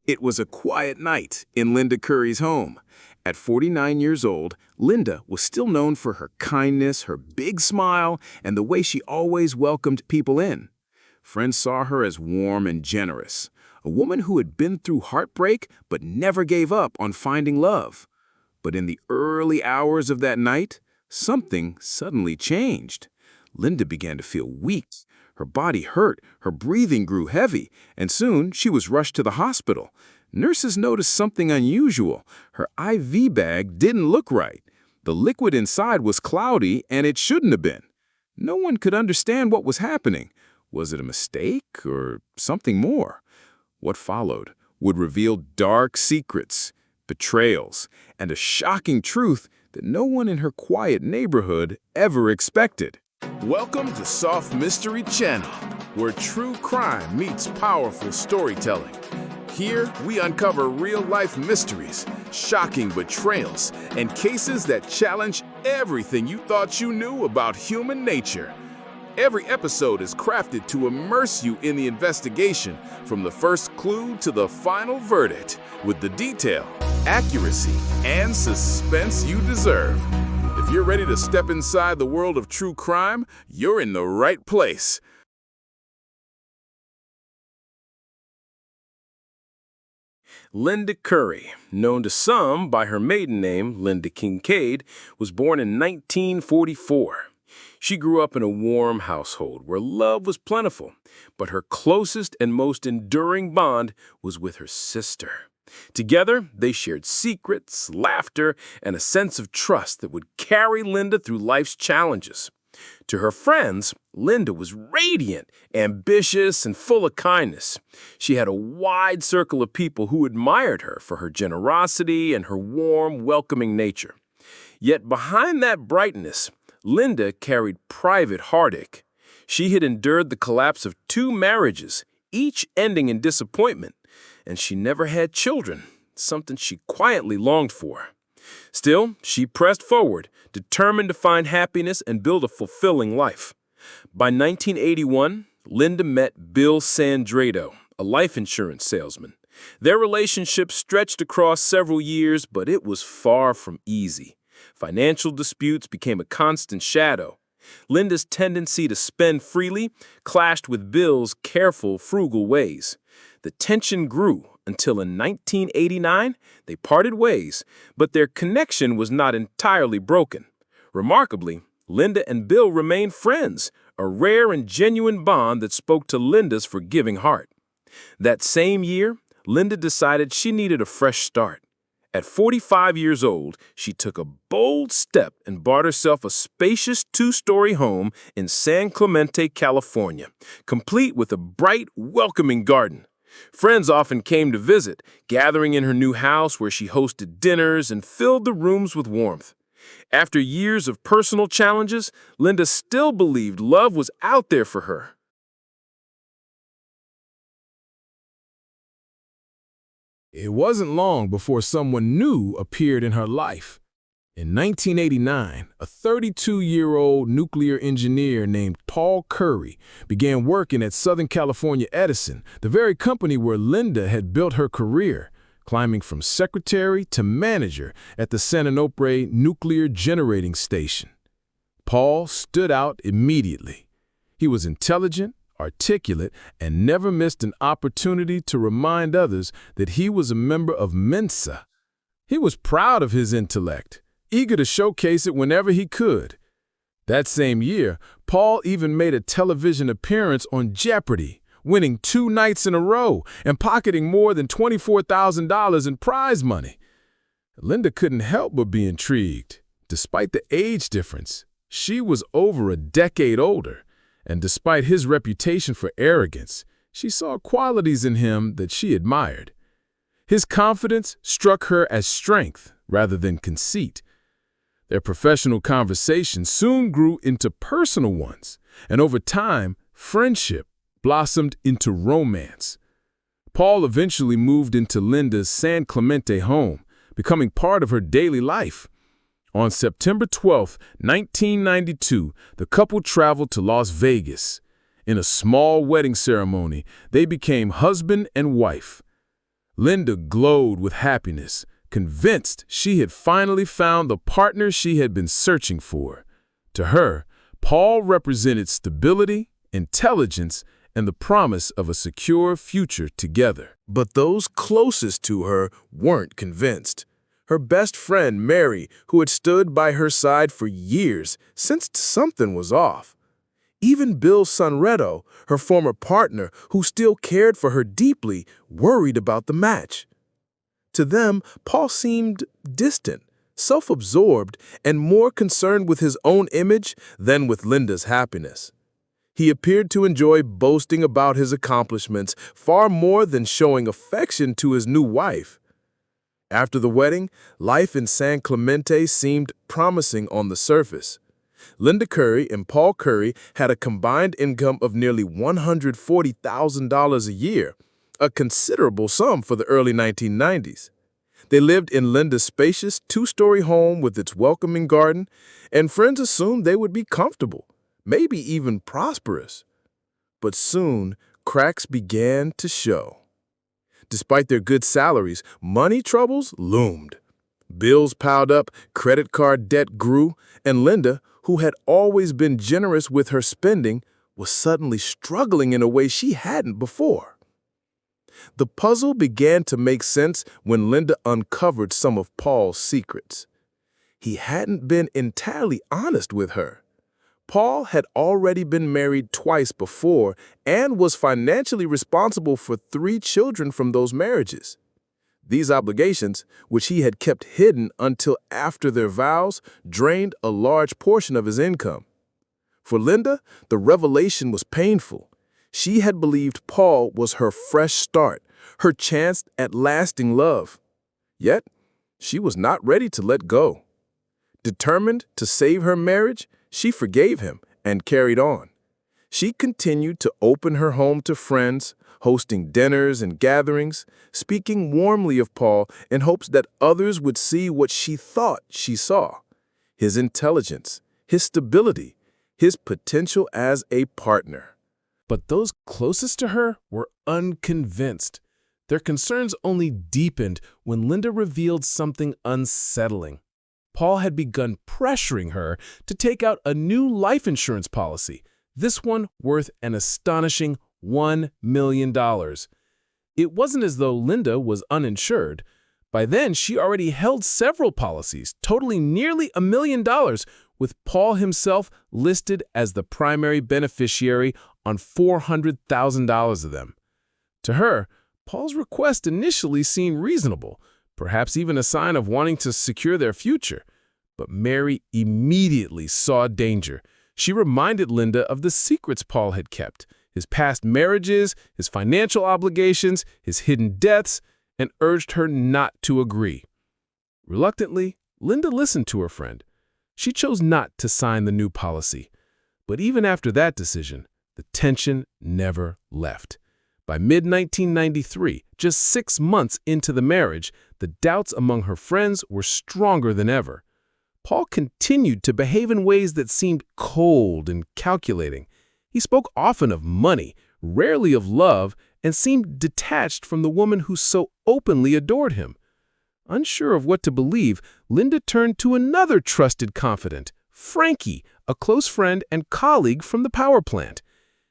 It was a quiet night in Linda Curry's home. At 49 years old, Linda was still known for her kindness, her big smile, and the way she always welcomed people in. Friends saw her as warm and generous, a woman who had been through heartbreak but never gave up on finding love. But in the early hours of that night, something suddenly changed. Linda began to feel weak. Her body hurt, her breathing grew heavy, and soon she was rushed to the hospital. Nurses noticed something unusual. Her IV bag didn't look right. The liquid inside was cloudy, and it shouldn't have been. No one could understand what was happening. Was it a mistake or something more? What followed would reveal dark secrets, betrayals, and a shocking truth that no one in her quiet neighborhood ever expected. Welcome to Soft Mystery Channel, where true crime meets powerful storytelling. Here, we uncover real-life mysteries, shocking betrayals, and cases that challenge everything you thought you knew about human nature. Every episode is crafted to immerse you in the investigation, from the first clue to the final verdict, with the detail, accuracy, and suspense you deserve. If you're ready to step inside the world of true crime, you're in the right place. Linda Curry, known to some by her maiden name, Linda Kincaid, was born in 1944. She grew up in a warm household where love was plentiful, but her closest and most enduring bond was with her sister. Together, they shared secrets, laughter, and a sense of trust that would carry Linda through life's challenges. To her friends, Linda was radiant, ambitious, and full of kindness. She had a wide circle of people who admired her for her generosity and her warm, welcoming nature. Yet behind that brightness, Linda carried private heartache. She had endured the collapse of 2 marriages, each ending in disappointment, and she never had children, something she quietly longed for. Still, she pressed forward, determined to find happiness and build a fulfilling life. By 1981, Linda met Bill Sandrado, a life insurance salesman. Their relationship stretched across several years, but it was far from easy. Financial disputes became a constant shadow. Linda's tendency to spend freely clashed with Bill's careful, frugal ways. The tension grew until in 1989 they parted ways, but their connection was not entirely broken. Remarkably, Linda and Bill remained friends, a rare and genuine bond that spoke to Linda's forgiving heart. That same year, Linda decided she needed a fresh start. At 45 years old, she took a bold step and bought herself a spacious 2-story home in San Clemente, California, complete with a bright, welcoming garden. Friends often came to visit, gathering in her new house where she hosted dinners and filled the rooms with warmth. After years of personal challenges, Linda still believed love was out there for her. It wasn't long before someone new appeared in her life. In 1989, a 32-year-old nuclear engineer named Paul Curry began working at Southern California Edison, the very company where Linda had built her career, climbing from secretary to manager at the San Onofre Nuclear Generating Station. Paul stood out immediately. He was intelligent, articulate, and never missed an opportunity to remind others that he was a member of Mensa. He was proud of his intellect, eager to showcase it whenever he could. That same year, Paul even made a television appearance on Jeopardy, winning 2 nights in a row and pocketing more than $24,000 in prize money. Linda couldn't help but be intrigued. Despite the age difference, she was over a decade older. And despite his reputation for arrogance, she saw qualities in him that she admired. His confidence struck her as strength rather than conceit. Their professional conversations soon grew into personal ones, and over time, friendship blossomed into romance. Paul eventually moved into Linda's San Clemente home, becoming part of her daily life. On September 12, 1992, the couple traveled to Las Vegas. In a small wedding ceremony, they became husband and wife. Linda glowed with happiness, convinced she had finally found the partner she had been searching for. To her, Paul represented stability, intelligence, and the promise of a secure future together. But those closest to her weren't convinced. Her best friend, Mary, who had stood by her side for years, sensed something was off. Even Bill Sunredo, her former partner, who still cared for her deeply, worried about the match. To them, Paul seemed distant, self-absorbed, and more concerned with his own image than with Linda's happiness. He appeared to enjoy boasting about his accomplishments far more than showing affection to his new wife. After the wedding, life in San Clemente seemed promising on the surface. Linda Curry and Paul Curry had a combined income of nearly $140,000 a year, a considerable sum for the early 1990s. They lived in Linda's spacious two-story home with its welcoming garden, and friends assumed they would be comfortable, maybe even prosperous. But soon, cracks began to show. Despite their good salaries, money troubles loomed. Bills piled up, credit card debt grew, and Linda, who had always been generous with her spending, was suddenly struggling in a way she hadn't before. The puzzle began to make sense when Linda uncovered some of Paul's secrets. He hadn't been entirely honest with her. Paul had already been married twice before and was financially responsible for 3 children from those marriages. These obligations, which he had kept hidden until after their vows, drained a large portion of his income. For Linda, the revelation was painful. She had believed Paul was her fresh start, her chance at lasting love. Yet, she was not ready to let go. Determined to save her marriage, she forgave him and carried on. She continued to open her home to friends, hosting dinners and gatherings, speaking warmly of Paul in hopes that others would see what she thought she saw: his intelligence, his stability, his potential as a partner. But those closest to her were unconvinced. Their concerns only deepened when Linda revealed something unsettling. Paul had begun pressuring her to take out a new life insurance policy, this one worth an astonishing $1 million. It wasn't as though Linda was uninsured. By then, she already held several policies, totaling nearly $1 million, with Paul himself listed as the primary beneficiary on $400,000 of them. To her, Paul's request initially seemed reasonable, perhaps even a sign of wanting to secure their future. But Mary immediately saw danger. She reminded Linda of the secrets Paul had kept, his past marriages, his financial obligations, his hidden debts, and urged her not to agree. Reluctantly, Linda listened to her friend. She chose not to sign the new policy. But even after that decision, the tension never left. By mid-1993, just 6 months into the marriage, the doubts among her friends were stronger than ever. Paul continued to behave in ways that seemed cold and calculating. He spoke often of money, rarely of love, and seemed detached from the woman who so openly adored him. Unsure of what to believe, Linda turned to another trusted confidant, Frankie, a close friend and colleague from the power plant.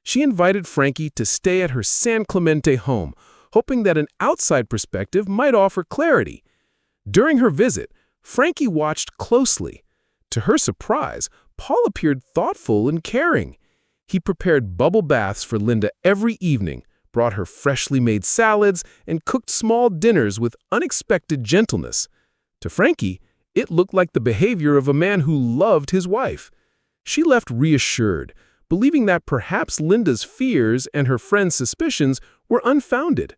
She invited Frankie to stay at her San Clemente home, hoping that an outside perspective might offer clarity. During her visit, Frankie watched closely. To her surprise, Paul appeared thoughtful and caring. He prepared bubble baths for Linda every evening, brought her freshly made salads, and cooked small dinners with unexpected gentleness. To Frankie, it looked like the behavior of a man who loved his wife. She left reassured, believing that perhaps Linda's fears and her friend's suspicions were unfounded.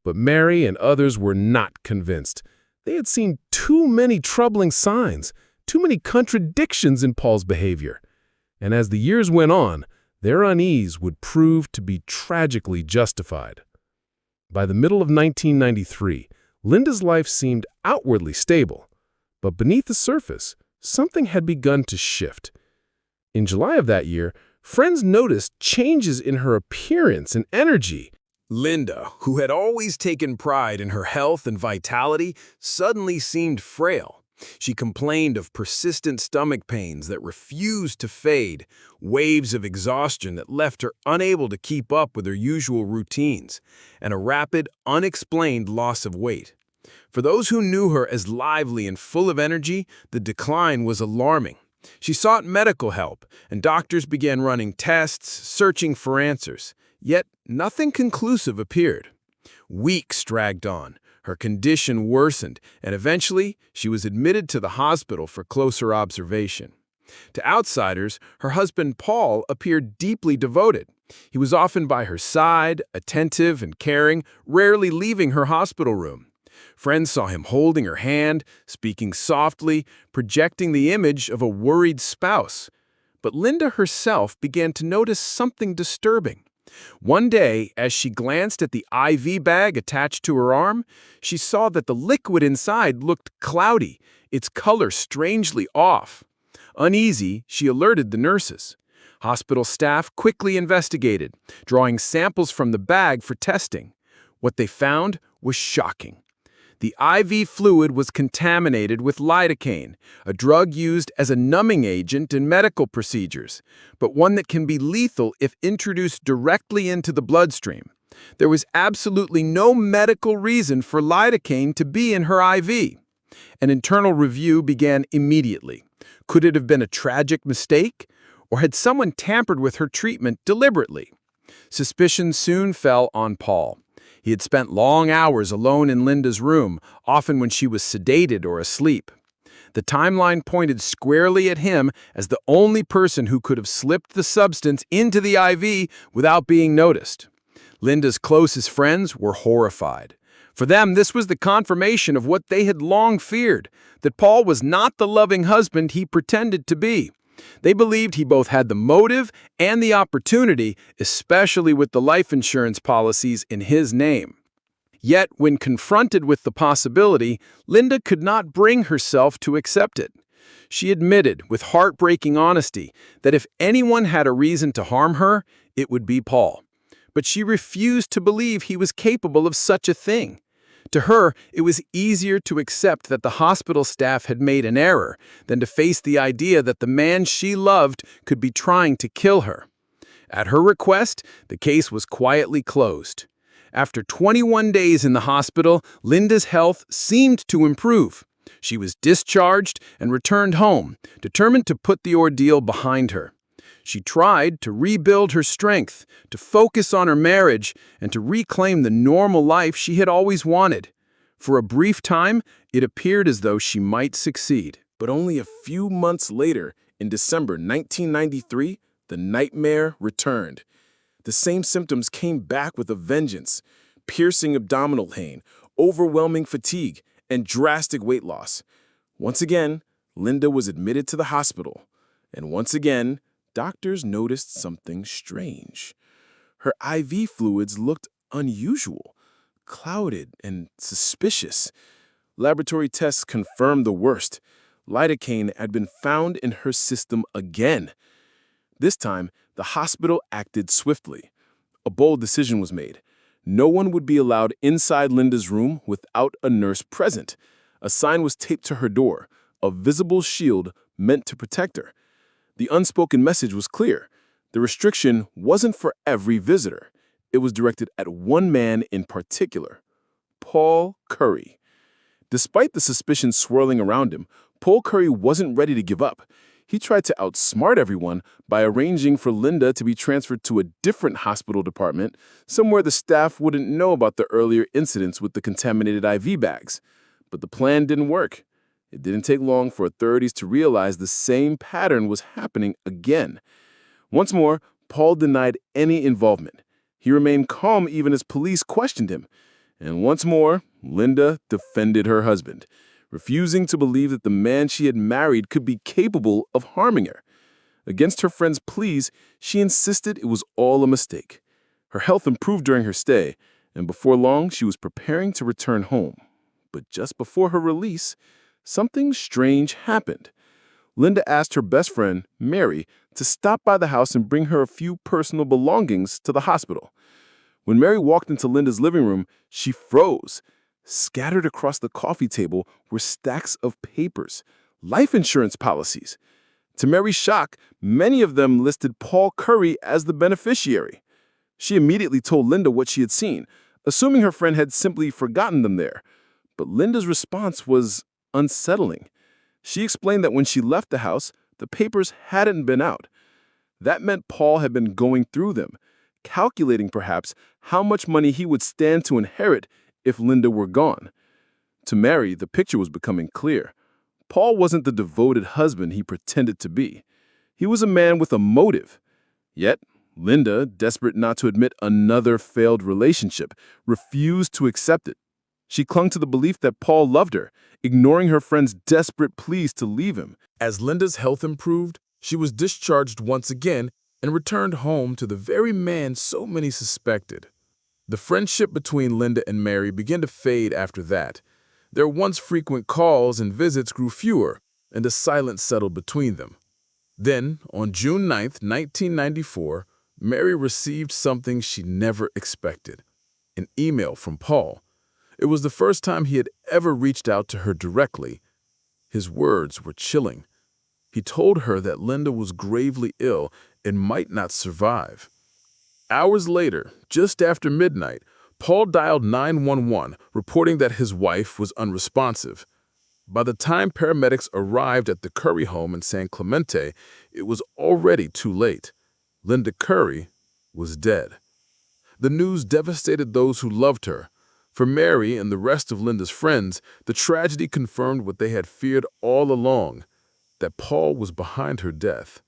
But Mary and others were not convinced. They had seen too many troubling signs, too many contradictions in Paul's behavior. And as the years went on, their unease would prove to be tragically justified. By the middle of 1993, Linda's life seemed outwardly stable. But beneath the surface, something had begun to shift. In July of that year, friends noticed changes in her appearance and energy. Linda, who had always taken pride in her health and vitality, suddenly seemed frail. She complained of persistent stomach pains that refused to fade, waves of exhaustion that left her unable to keep up with her usual routines, and a rapid, unexplained loss of weight. For those who knew her as lively and full of energy, the decline was alarming. She sought medical help, and doctors began running tests, searching for answers. Yet nothing conclusive appeared. Weeks dragged on. Her condition worsened, and eventually she was admitted to the hospital for closer observation. To outsiders, her husband Paul appeared deeply devoted. He was often by her side, attentive and caring, rarely leaving her hospital room. Friends saw him holding her hand, speaking softly, projecting the image of a worried spouse. But Linda herself began to notice something disturbing. One day, as she glanced at the IV bag attached to her arm, she saw that the liquid inside looked cloudy, its color strangely off. Uneasy, she alerted the nurses. Hospital staff quickly investigated, drawing samples from the bag for testing. What they found was shocking. The IV fluid was contaminated with lidocaine, a drug used as a numbing agent in medical procedures, but one that can be lethal if introduced directly into the bloodstream. There was absolutely no medical reason for lidocaine to be in her IV. An internal review began immediately. Could it have been a tragic mistake? Or had someone tampered with her treatment deliberately? Suspicion soon fell on Paul. He had spent long hours alone in Linda's room, often when she was sedated or asleep. The timeline pointed squarely at him as the only person who could have slipped the substance into the IV without being noticed. Linda's closest friends were horrified. For them, this was the confirmation of what they had long feared, that Paul was not the loving husband he pretended to be. They believed he both had the motive and the opportunity, especially with the life insurance policies in his name. Yet, when confronted with the possibility, Linda could not bring herself to accept it. She admitted, with heartbreaking honesty, that if anyone had a reason to harm her, it would be Paul. But she refused to believe he was capable of such a thing. To her, it was easier to accept that the hospital staff had made an error than to face the idea that the man she loved could be trying to kill her. At her request, the case was quietly closed. After 21 days in the hospital, Linda's health seemed to improve. She was discharged and returned home, determined to put the ordeal behind her. She tried to rebuild her strength, to focus on her marriage, and to reclaim the normal life she had always wanted. For a brief time, it appeared as though she might succeed. But only a few months later, in December 1993, the nightmare returned. The same symptoms came back with a vengeance: piercing abdominal pain, overwhelming fatigue, and drastic weight loss. Once again, Linda was admitted to the hospital. And once again, doctors noticed something strange. Her IV fluids looked unusual, clouded and suspicious. Laboratory tests confirmed the worst. Lidocaine had been found in her system again. This time, the hospital acted swiftly. A bold decision was made. No one would be allowed inside Linda's room without a nurse present. A sign was taped to her door, a visible shield meant to protect her. The unspoken message was clear. The restriction wasn't for every visitor. It was directed at one man in particular: Paul Curry. Despite the suspicion swirling around him, Paul Curry wasn't ready to give up. He tried to outsmart everyone by arranging for Linda to be transferred to a different hospital department, somewhere the staff wouldn't know about the earlier incidents with the contaminated IV bags. But the plan didn't work. It didn't take long for authorities to realize the same pattern was happening again. Once more, Paul denied any involvement. He remained calm even as police questioned him. And once more, Linda defended her husband, refusing to believe that the man she had married could be capable of harming her. Against her friend's pleas, she insisted it was all a mistake. Her health improved during her stay, and before long, she was preparing to return home. But just before her release, something strange happened. Linda asked her best friend, Mary, to stop by the house and bring her a few personal belongings to the hospital. When Mary walked into Linda's living room, she froze. Scattered across the coffee table were stacks of papers, life insurance policies. To Mary's shock, many of them listed Paul Curry as the beneficiary. She immediately told Linda what she had seen, assuming her friend had simply forgotten them there. But Linda's response was unsettling. She explained that when she left the house, the papers hadn't been out. That meant Paul had been going through them, calculating perhaps how much money he would stand to inherit if Linda were gone. To Mary, the picture was becoming clear. Paul wasn't the devoted husband he pretended to be. He was a man with a motive. Yet, Linda, desperate not to admit another failed relationship, refused to accept it. She clung to the belief that Paul loved her, ignoring her friend's desperate pleas to leave him. As Linda's health improved, she was discharged once again and returned home to the very man so many suspected. The friendship between Linda and Mary began to fade after that. Their once frequent calls and visits grew fewer, and a silence settled between them. Then, on June 9, 1994, Mary received something she never expected: an email from Paul. It was the first time he had ever reached out to her directly. His words were chilling. He told her that Linda was gravely ill and might not survive. Hours later, just after midnight, Paul dialed 911, reporting that his wife was unresponsive. By the time paramedics arrived at the Curry home in San Clemente, it was already too late. Linda Curry was dead. The news devastated those who loved her. For Mary and the rest of Linda's friends, the tragedy confirmed what they had feared all along, that Paul was behind her death.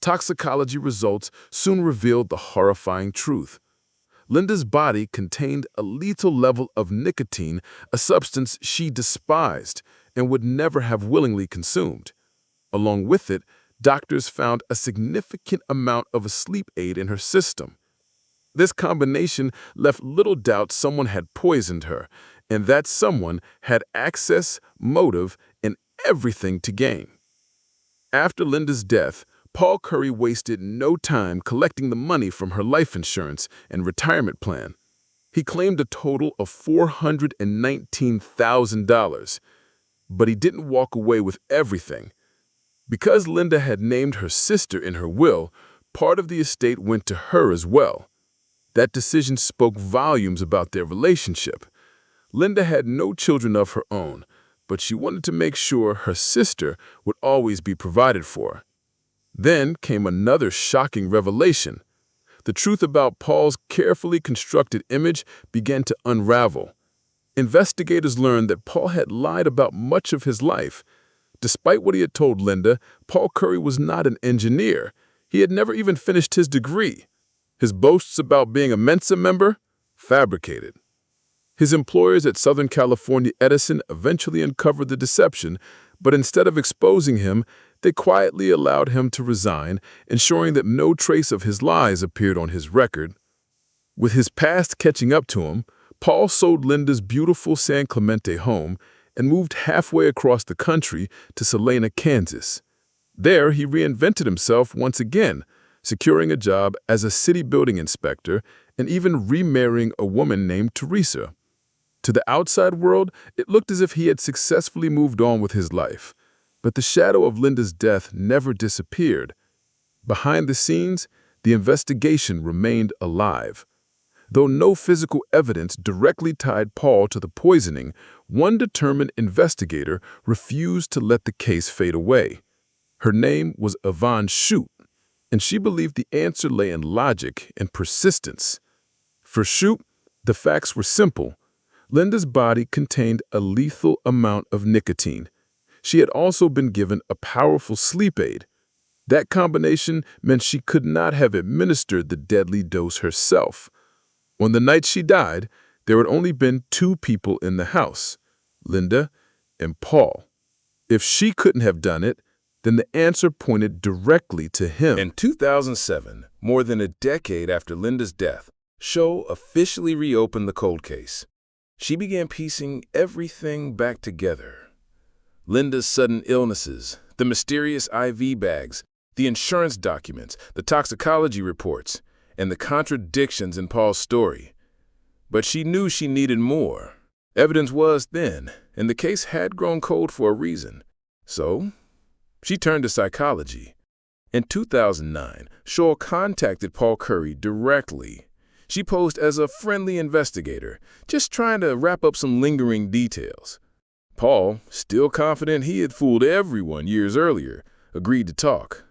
Toxicology results soon revealed the horrifying truth. Linda's body contained a lethal level of nicotine, a substance she despised and would never have willingly consumed. Along with it, doctors found a significant amount of a sleep aid in her system. This combination left little doubt someone had poisoned her, and that someone had access, motive, and everything to gain. After Linda's death, Paul Curry wasted no time collecting the money from her life insurance and retirement plan. He claimed a total of $419,000, but he didn't walk away with everything. Because Linda had named her sister in her will, part of the estate went to her as well. That decision spoke volumes about their relationship. Linda had no children of her own, but she wanted to make sure her sister would always be provided for. Then came another shocking revelation. The truth about Paul's carefully constructed image began to unravel. Investigators learned that Paul had lied about much of his life. Despite what he had told Linda, Paul Curry was not an engineer. He had never even finished his degree. His boasts about being a Mensa member? Fabricated. His employers at Southern California Edison eventually uncovered the deception, but instead of exposing him, they quietly allowed him to resign, ensuring that no trace of his lies appeared on his record. With his past catching up to him, Paul sold Linda's beautiful San Clemente home and moved halfway across the country to Salina, Kansas. There, he reinvented himself once again, securing a job as a city building inspector and even remarrying a woman named Teresa. To the outside world, it looked as if he had successfully moved on with his life. But the shadow of Linda's death never disappeared. Behind the scenes, the investigation remained alive. Though no physical evidence directly tied Paul to the poisoning, one determined investigator refused to let the case fade away. Her name was Yvonne Shute, and she believed the answer lay in logic and persistence. For Shute, the facts were simple. Linda's body contained a lethal amount of nicotine. She had also been given a powerful sleep aid. That combination meant she could not have administered the deadly dose herself. On the night she died, there had only been two people in the house, Linda and Paul. If she couldn't have done it, then the answer pointed directly to him. In 2007, more than a decade after Linda's death, Cho officially reopened the cold case. She began piecing everything back together. Linda's sudden illnesses, the mysterious IV bags, the insurance documents, the toxicology reports, and the contradictions in Paul's story. But she knew she needed more. Evidence was thin, and the case had grown cold for a reason. So, she turned to psychology. In 2009, Shaw contacted Paul Curry directly. She posed as a friendly investigator, just trying to wrap up some lingering details. Paul, still confident he had fooled everyone years earlier, agreed to talk.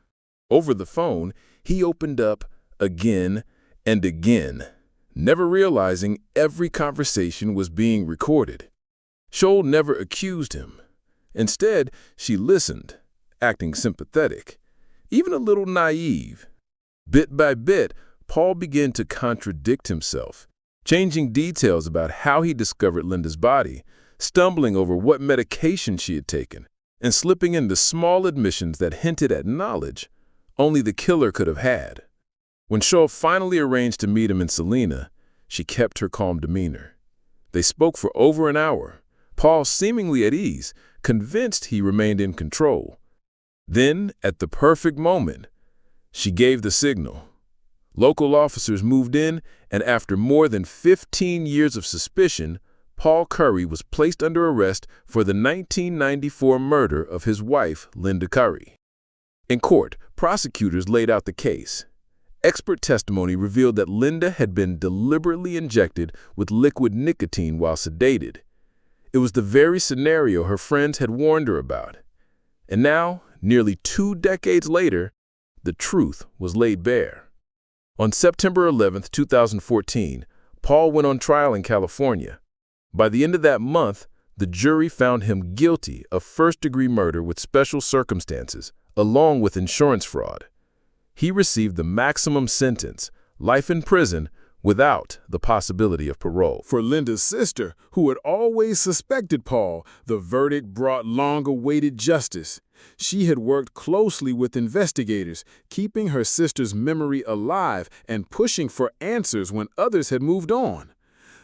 Over the phone, he opened up again and again, never realizing every conversation was being recorded. Scholl never accused him. Instead, she listened, acting sympathetic, even a little naive. Bit by bit, Paul began to contradict himself, changing details about how he discovered Linda's body, stumbling over what medication she had taken, and slipping into small admissions that hinted at knowledge only the killer could have had. When Scholl finally arranged to meet him in Salina, she kept her calm demeanor. They spoke for over an hour, Paul seemingly at ease, convinced he remained in control. Then, at the perfect moment, she gave the signal. Local officers moved in, and after more than 15 years of suspicion, Paul Curry was placed under arrest for the 1994 murder of his wife, Linda Curry. In court, prosecutors laid out the case. Expert testimony revealed that Linda had been deliberately injected with liquid nicotine while sedated. It was the very scenario her friends had warned her about. And now, nearly 2 decades later, the truth was laid bare. On September 11, 2014, Paul went on trial in California. By the end of that month, the jury found him guilty of first-degree murder with special circumstances, along with insurance fraud. He received the maximum sentence, life in prison, without the possibility of parole. For Linda's sister, who had always suspected Paul, the verdict brought long-awaited justice. She had worked closely with investigators, keeping her sister's memory alive and pushing for answers when others had moved on.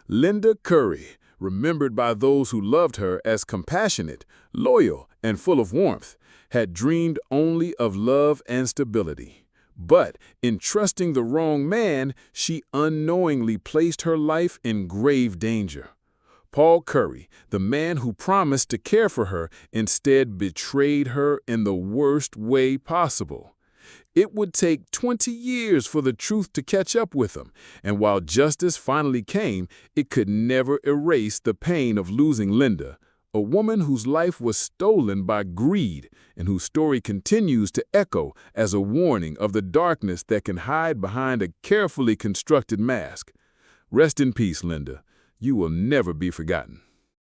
Linda Curry, remembered by those who loved her as compassionate, loyal, and full of warmth, had dreamed only of love and stability. But in trusting the wrong man, she unknowingly placed her life in grave danger. Paul Curry, the man who promised to care for her, instead betrayed her in the worst way possible. It would take 20 years for the truth to catch up with him, and while justice finally came, it could never erase the pain of losing Linda, a woman whose life was stolen by greed and whose story continues to echo as a warning of the darkness that can hide behind a carefully constructed mask. Rest in peace, Linda. You will never be forgotten.